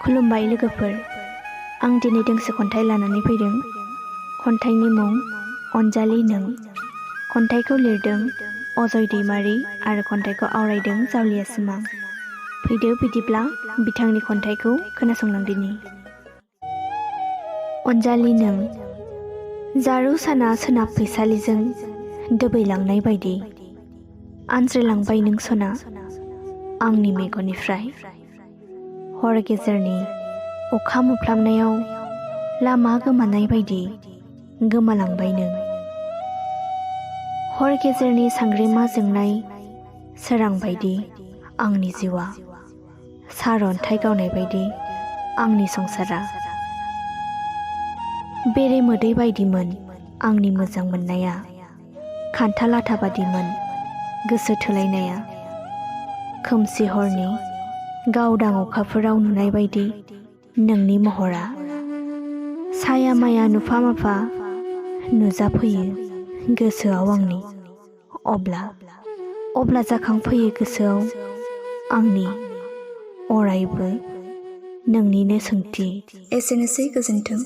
खुलुमबाय लोगोफोर, आं दिनै दोंसे खन्थाइ लानानै फैदों। खन्थाइनि मुं अनजालि नों। खन्थाइखौ लिरदों अजय दैमारि आरो खन्थाइखौ आवरायदों जावलिया सिमां। फैदो बिदिब्ला बिथांनि खन्थाइखौ खोनासंलांदिनि। अनजालि नों। जारौ साना सोनाब फैसालिजों दोबैलांनाय बायदि आनज्रायलांबाय नों सना आंनि मेगननिफ्राय। हर गेजेरनि अखा मोफ्लामनायाव लामा गोमानाय बायदि गोमालांबाय नों। हर गेजेरनि सांग्रिमा जोंनाय सोरां बायदि आंनि जिउआ, सारअन्थाइ गावनाय बायदि आंनि संसारा। बेरे मोदै बायदिमोन आंनि मोजां मोननाया, खान्थाल आथा बादिमोन गोसो थोलायनाया। खोमसि हरनि गावदां अखाफोराव नुनाय बायदि नोंनि महरा, साया माया नुफा माफा नुजाफैयो गोसोआव आंनि। अब्ला जाखांफैयो गोसोआव आंनि अरायबो नोंनिनो सोंथि। एसेनोसै, गोजोन्थों।